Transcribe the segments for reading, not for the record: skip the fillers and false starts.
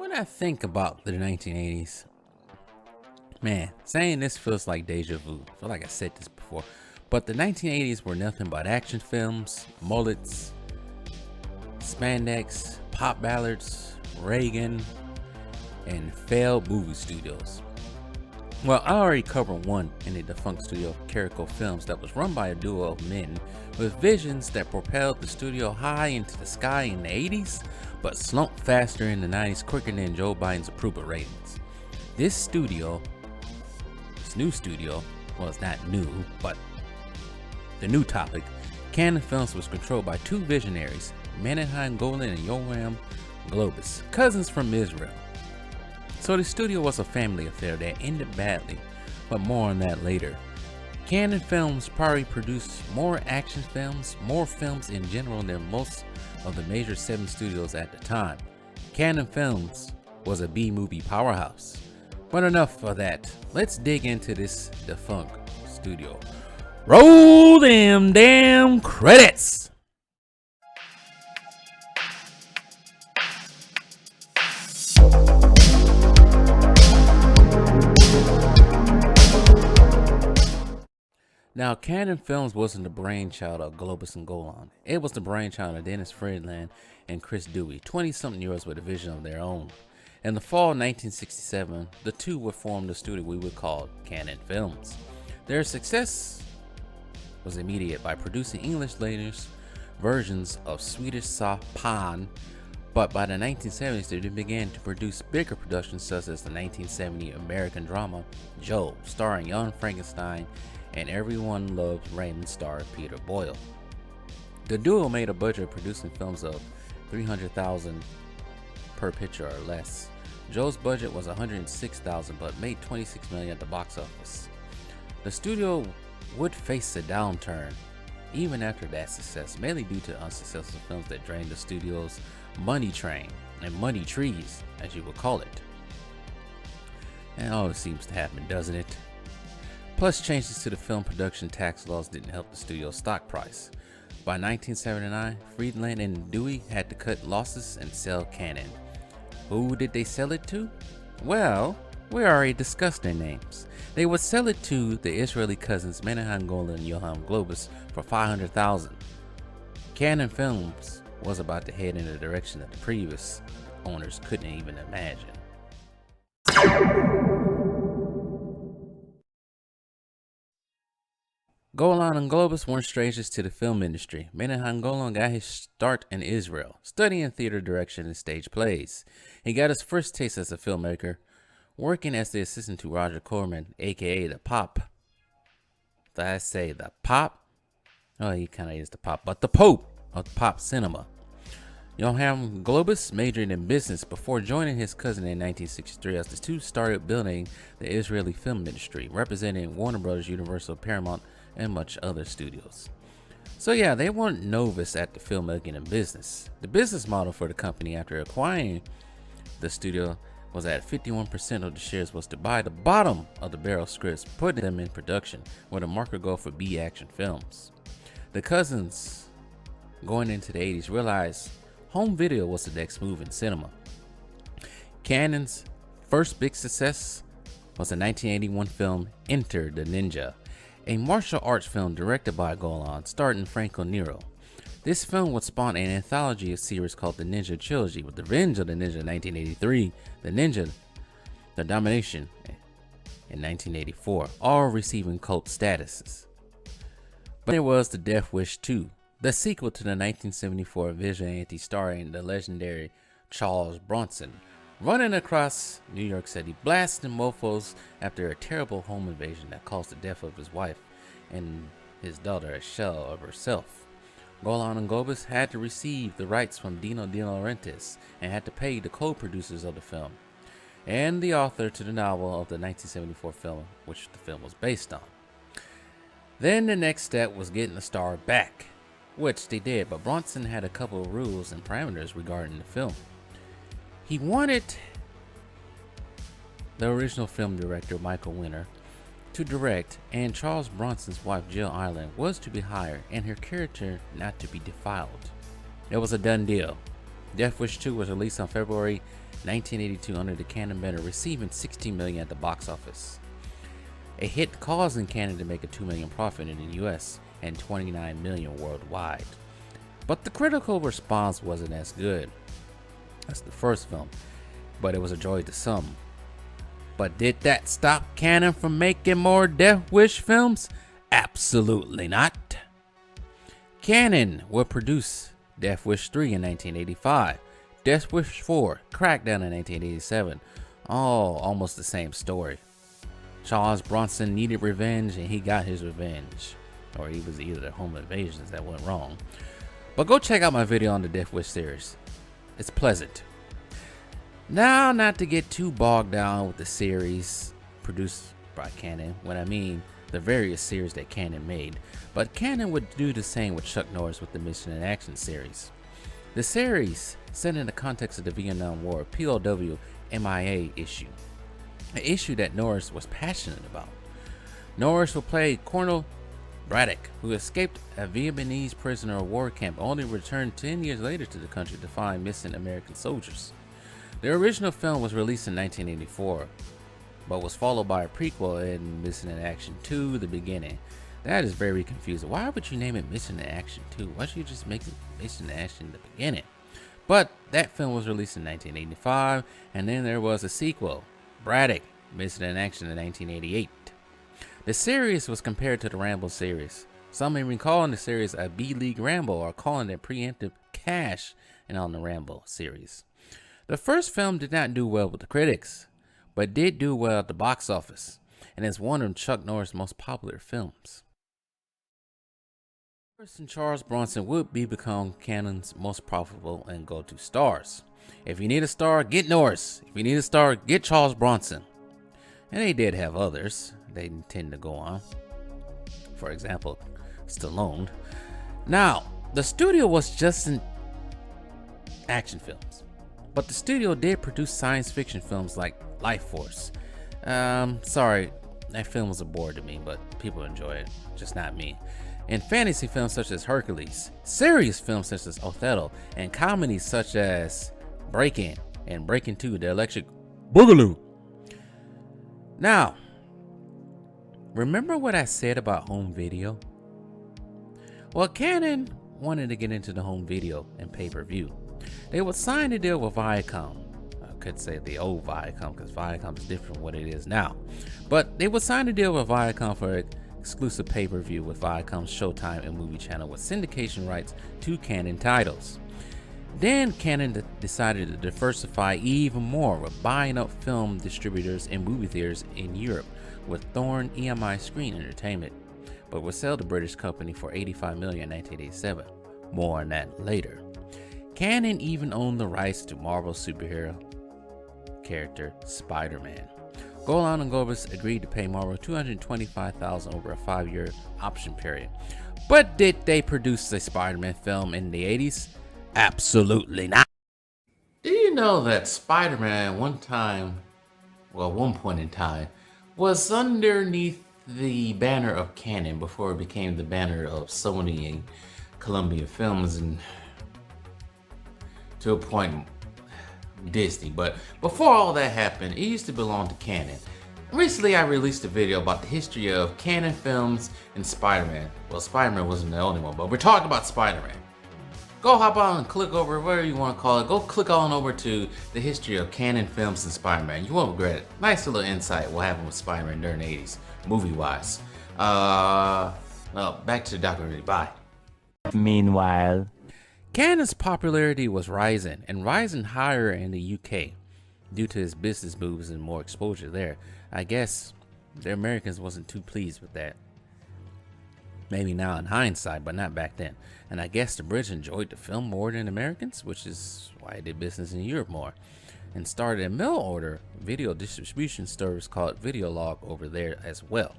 When I think about the 1980s, man, saying this feels like deja vu. I feel like I said this before. But the 1980s were nothing but action films, mullets, spandex, pop ballads, Reagan, and failed movie studios. Well, I already covered one in the defunct studio Carico Films that was run by a duo of men with visions that propelled the studio high into the sky in the 80s, but slumped faster in the 90s quicker than Joe Biden's approval ratings. This new studio, well, it's not new, but the new topic, Canon Films, was controlled by two visionaries, Menahem Golan and Golan-Globus, cousins from Israel. So the studio was a family affair that ended badly, but more on that later. Canon Films probably produced more action films, more films in general than most of the major 7 studios at the time. Canon Films was a B-movie powerhouse. But enough of that. Let's dig into this defunct studio. Roll them damn credits! Now, Canon Films wasn't the brainchild of Globus and Golan. It was the brainchild of Dennis Friedland and Chris Dewey, 20-something-year-olds with a vision of their own. In the fall of 1967, the two would form the studio we would call Canon Films. Their success was immediate by producing English language versions of Swedish soft porn, but by the 1970s they began to produce bigger productions such as the 1970 American drama Joe, starring Young Frankenstein, and Everyone Loves Raymond star Peter Boyle. The duo made a budget of producing films of $300,000 per picture or less. Joe's budget was $106,000 but made $26 million at the box office. The studio would face a downturn even after that success, mainly due to unsuccessful films that drained the studio's money train and money trees, as you would call it. And it always seems to happen, doesn't it? Plus, changes to the film production tax laws didn't help the studio's stock price. By 1979, Friedland and Dewey had to cut losses and sell Canon. Who did they sell it to? Well, we already discussed their names. They would sell it to the Israeli cousins Menahem Golan and Golan-Globus for $500,000. Canon Films was about to head in a direction that the previous owners couldn't even imagine. Golan and Globus weren't strangers to the film industry. Menahem Golan got his start in Israel, studying theater direction and stage plays. He got his first taste as a filmmaker, working as the assistant to Roger Corman, aka the Pop. Did I say the Pop? Oh, he kind of is the Pop, but the Pope of pop cinema. Menahem Globus majored in business before joining his cousin in 1963 as the two started building the Israeli film industry, representing Warner Brothers, Universal, Paramount, and much other studios. So yeah, they weren't novice at the filmmaking and business. The business model for the company after acquiring the studio was that 51% of the shares was to buy the bottom of the barrel scripts, putting them in production with a market goal for B action films. The cousins, going into the 80s, realized home video was the next move in cinema. Canon's first big success was the 1981 film Enter the Ninja, a martial arts film directed by Golan, starring Franco Nero. This film would spawn an anthology series called The Ninja Trilogy, with The Revenge of the Ninja in 1983, The Ninja, The Domination in 1984, all receiving cult statuses. But there was The Death Wish 2, the sequel to the 1974 vigilante starring the legendary Charles Bronson, running across New York City, blasting mofos after a terrible home invasion that caused the death of his wife and his daughter, a shell of herself. Golan and Globus had to receive the rights from Dino De Laurentiis and had to pay the co-producers of the film and the author to the novel of the 1974 film, which the film was based on. Then the next step was getting the star back, which they did, but Bronson had a couple of rules and parameters regarding the film. He wanted the original film director, Michael Winner, to direct, and Charles Bronson's wife, Jill Ireland, was to be hired, and her character not to be defiled. It was a done deal. Death Wish 2 was released on February 1982 under the Cannon banner, receiving $16 million at the box office. A hit causing Cannon to make a $2 million profit in the US and $29 million worldwide. But the critical response wasn't as good as the first film, but it was a joy to some. But did that stop Cannon from making more Death Wish films? Absolutely not. Cannon would produce Death Wish 3 in 1985, Death Wish 4, Crackdown in 1987, all almost the same story. Charles Bronson needed revenge and he got his revenge. Or he was either the home invasions that went wrong. But go check out my video on the Death Wish series. It's pleasant. Now, not to get too bogged down with the series produced by Cannon, when I mean the various series that Cannon made, but Cannon would do the same with Chuck Norris with the Mission in Action series. The series set in the context of the Vietnam War POW MIA issue, an issue that Norris was passionate about. Norris would play Colonel Braddock, who escaped a Vietnamese prisoner of war camp only returned 10 years later to the country to find missing American soldiers. The original film was released in 1984, but was followed by a prequel in Mission in Action 2, The Beginning. That is very confusing. Why would you name it Mission in Action 2? Why should you just make it Mission in Action The Beginning? But that film was released in 1985, and then there was a sequel, Braddock, Mission in Action in 1988. The series was compared to the Rambo series. Some even calling the series a B-League Rambo or calling it preemptive cash and on the Rambo series. The first film did not do well with the critics, but did do well at the box office, and is one of Chuck Norris' most popular films. Norris and Charles Bronson would become Cannon's most profitable and go-to stars. If you need a star, get Norris. If you need a star, get Charles Bronson. And they did have others they tend to go on. For example, Stallone. Now, the studio was just in action films, but the studio did produce science fiction films like Life Force. Sorry, that film was a bore to me, but people enjoy it, just not me. And fantasy films such as Hercules, serious films such as Othello, and comedies such as Breakin' and Breakin' 2, The Electric Boogaloo. Now, remember what I said about home video? Well, Cannon wanted to get into the home video and pay-per-view. They would sign a deal with Viacom. I could say the old Viacom because Viacom is different from what it is now. But they would sign a deal with Viacom for exclusive pay-per-view with Viacom's Showtime and Movie Channel with syndication rights to Cannon titles. Then Cannon decided to diversify even more with buying up film distributors and movie theaters in Europe with Thorn EMI Screen Entertainment, but would sell the British company for $85 million in 1987. More on that later. Cannon even owned the rights to Marvel superhero character Spider-Man. Golan-Globus agreed to pay Marvel $225,000 over a 5-year option period. But did they produce a Spider-Man film in the 80s? Absolutely not. Do you know that Spider-Man one point in time, was underneath the banner of Cannon before it became the banner of Sony and Columbia Films and to a point Disney. But before all that happened, it used to belong to Cannon. Recently I released a video about the history of Cannon Films and Spider-Man. Well, Spider-Man wasn't the only one, but we're talking about Spider-Man. Go hop on and click over, whatever you want to call it. Go click on over to the history of Cannon Films and Spider-Man. You won't regret it. Nice little insight what happened with Spider-Man during the 80s, movie-wise. Well, back to the documentary. Bye. Meanwhile, Cannon's popularity was rising, and rising higher in the UK due to his business moves and more exposure there. I guess the Americans wasn't too pleased with that. Maybe now in hindsight, but not back then. And I guess the British enjoyed the film more than Americans, which is why it did business in Europe more. And started a mail order video distribution service called Videolog over there as well.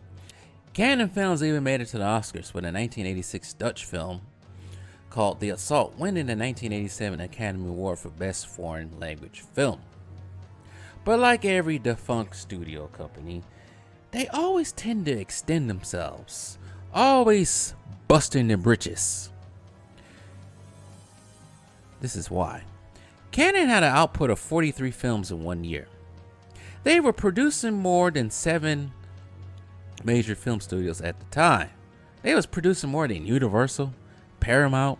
Cannon Films even made it to the Oscars with a 1986 Dutch film called The Assault, winning the 1987 Academy Award for Best Foreign Language Film. But like every defunct studio company, they always tend to extend themselves, always busting their britches. This is why. Canon had an output of 43 films in 1 year. They were producing more than 7 major film studios at the time. They was producing more than Universal, Paramount,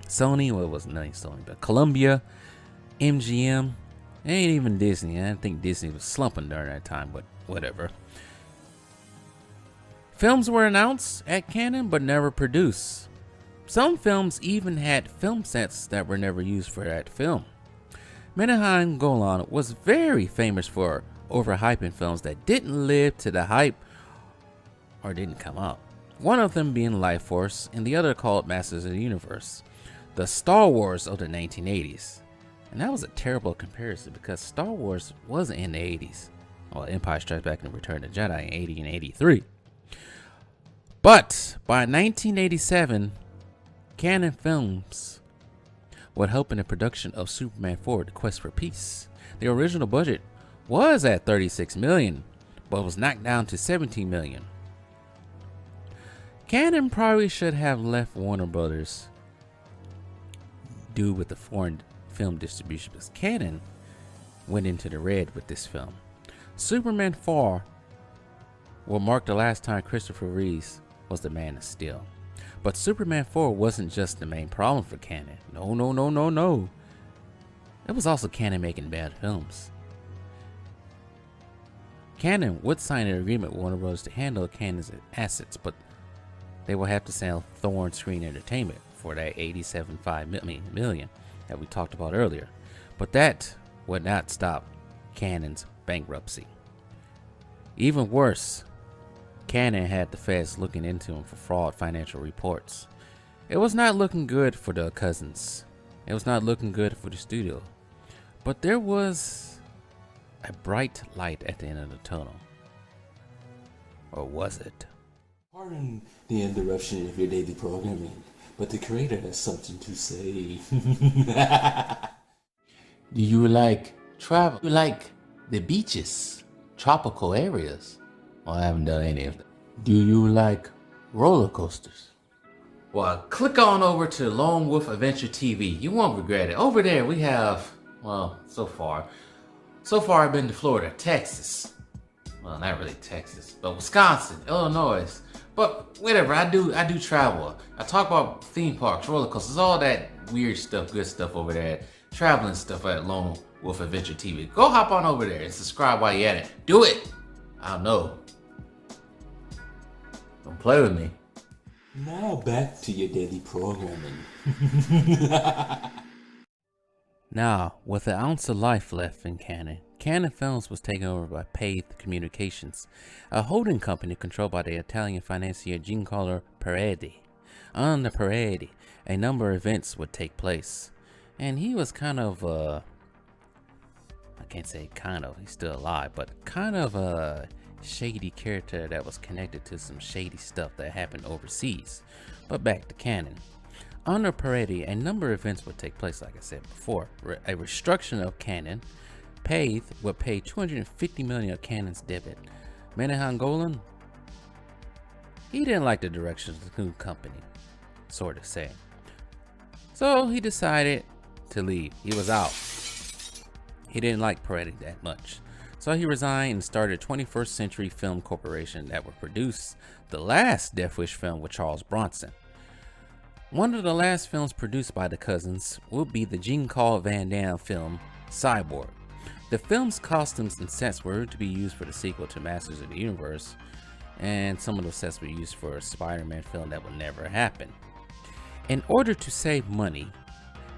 Sony, well, it wasn't Sony, but Columbia, MGM, ain't even Disney. I think Disney was slumping during that time, but whatever. Films were announced at Canon, but never produced. Some films even had film sets that were never used for that film. Menahem Golan was very famous for overhyping films that didn't live to the hype or didn't come out. One of them being Life Force and the other called Masters of the Universe, the Star Wars of the 1980s. And that was a terrible comparison because Star Wars wasn't in the 80s. Well, Empire Strikes Back and Return of the Jedi in 80 and 83. But by 1987, Canon Films would help in the production of Superman 4: The Quest for Peace. The original budget was at $36 million, but was knocked down to $17 million. Canon probably should have left Warner Brothers due with the foreign film distribution, because Canon went into the red with this film. Superman 4 will mark the last time Christopher Reeves was the Man of Steel. But Superman 4 wasn't just the main problem for Canon. No. It was also Canon making bad films. Canon would sign an agreement with Warner Bros. To handle Canon's assets, but they will have to sell Thorn Screen Entertainment for that $87.5 million that we talked about earlier. But that would not stop Canon's bankruptcy. Even worse, Canon had the feds looking into him for fraud financial reports. It was not looking good for the cousins. It was not looking good for the studio. But there was a bright light at the end of the tunnel. Or was it? Pardon the interruption of your daily programming, but the creator has something to say. Do you like travel? You like the beaches, tropical areas? Well, I haven't done any of that. Do you like roller coasters? Well, click on over to Lone Wolf Adventure TV. You won't regret it. Over there we have, well, so far I've been to Florida, Texas. Well, not really Texas, but Wisconsin, Illinois. But whatever, I do travel. I talk about theme parks, roller coasters, all that weird stuff, good stuff over there. Traveling stuff at Lone Wolf Adventure TV. Go hop on over there and subscribe while you're at it. Do it! I know. Don't play with me. Now back to your daily programming. Now, with an ounce of life left in Canon, Canon Films was taken over by Path Communications, a holding company controlled by the Italian financier Giancarlo Paredi. On the Paredi, a number of events would take place, and he was kind of I can't say kind of, he's still alive, but kind of a shady character that was connected to some shady stuff that happened overseas. But back to Canon. Under Paredi, a number of events would take place, like I said before. A restructuring of Canon. Path would pay $250 million of Canon's debit. Menahem Golan, he didn't like the direction of the new company, sort of say. So he decided to leave. He was out. He didn't like Paredi that much. So he resigned and started 21st Century Film Corporation that would produce the last Death Wish film with Charles Bronson. One of the last films produced by the cousins would be the Jean-Claude Van Damme film, Cyborg. The film's costumes and sets were to be used for the sequel to Masters of the Universe, and some of the sets were used for a Spider-Man film that would never happen. In order to save money,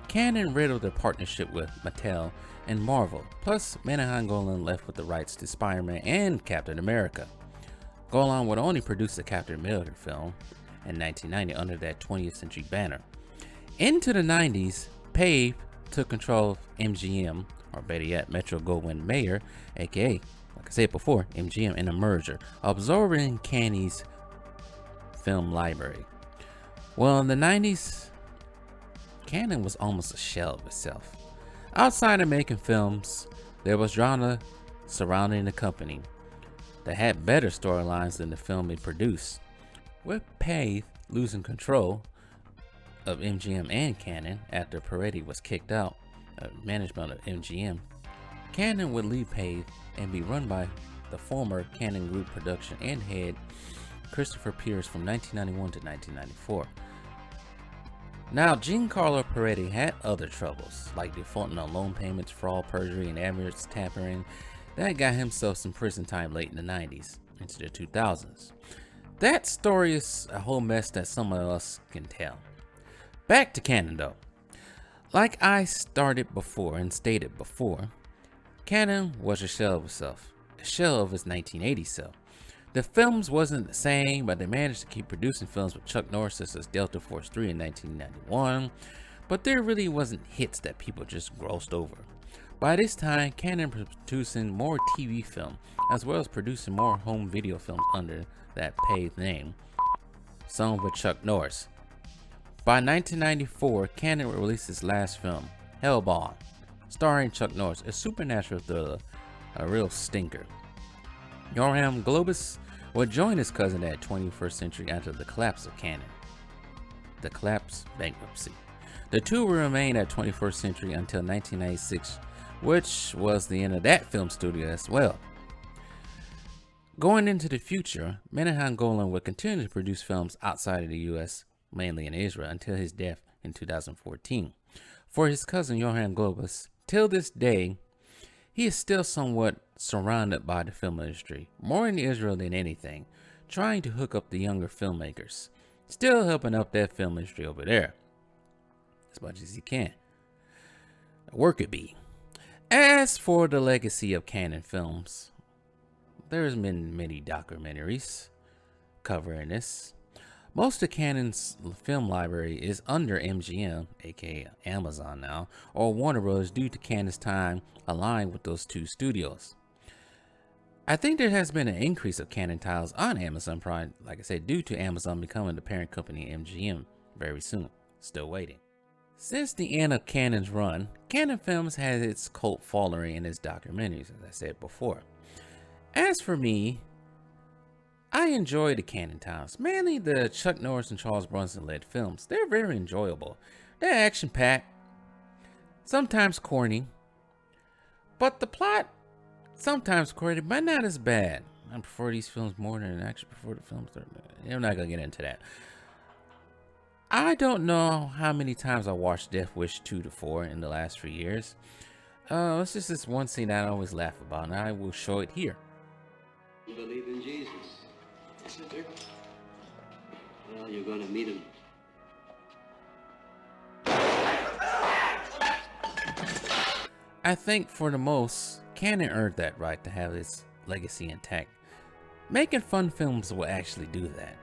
Canon riddled their partnership with Mattel and Marvel, plus Menahem Golan left with the rights to Spider-Man and Captain America. Golan would only produce the Captain America film in 1990 under that 20th Century banner. Into the 90s, Path took control of MGM, or better yet, Metro-Goldwyn-Mayer, aka, like I said before, MGM, in a merger, absorbing Canon's film library. Well, in the 90s, Canon was almost a shell of itself. Outside of making films, there was drama surrounding the company that had better storylines than the film it produced. With Path losing control of MGM and Canon after Paredi was kicked out, management of MGM, Cannon would leave Pave and be run by the former Cannon Group production and head Christopher Pierce from 1991 to 1994. Now, Giancarlo Peretti had other troubles, like defaulting on loan payments, fraud, perjury, and amateur tampering. That got himself some prison time late in the 90s into the 2000s. That story is a whole mess that someone else can tell. Back to Cannon though. Like I stated before, Cannon was a shell of itself, a shell of his 1980 self. The films wasn't the same, but they managed to keep producing films with Chuck Norris such as Delta Force 3 in 1991, but there really wasn't hits that people just grossed over. By this time, Cannon was producing more TV film, as well as producing more home video films under that paid name, some with Chuck Norris. By 1994, Cannon released his last film, Hellbound, starring Chuck Norris, a supernatural thriller, a real stinker. Golan-Globus would join his cousin at 21st Century after the collapse of Cannon. The collapse, bankruptcy. The two would remain at 21st Century until 1996, which was the end of that film studio as well. Going into the future, Menahem Golan would continue to produce films outside of the US, mainly in Israel, until his death in 2014. For his cousin Golan-Globus, till this day, he is still somewhat surrounded by the film industry, more in Israel than anything, trying to hook up the younger filmmakers, still helping up that film industry over there, as much as he can. Work it be. As for the legacy of Cannon films, there's been many documentaries covering this. Most of Cannon's film library is under MGM, aka Amazon now, or Warner Bros. Due to Cannon's time aligned with those two studios. I think there has been an increase of Cannon titles on Amazon Prime, like I said, due to Amazon becoming the parent company of MGM very soon. Still waiting. Since the end of Cannon's run, Cannon Films has its cult following in its documentaries, as I said before. As for me, I enjoy the Cannon titles, mainly the Chuck Norris and Charles Bronson led films. They're very enjoyable. They're action-packed, sometimes corny, but the plot sometimes corny, but not as bad. I prefer these films more than I actually prefer the films. I'm not gonna get into that. I don't know how many times I watched Death Wish 2 to 4 in the last 3 years. It's just this one scene that I always laugh about, and I will show it here. You believe in Jesus? Yes, I do. Well, you're going to meet him. I think for the most, Cannon earned that right to have his legacy intact. Making fun films will actually do that.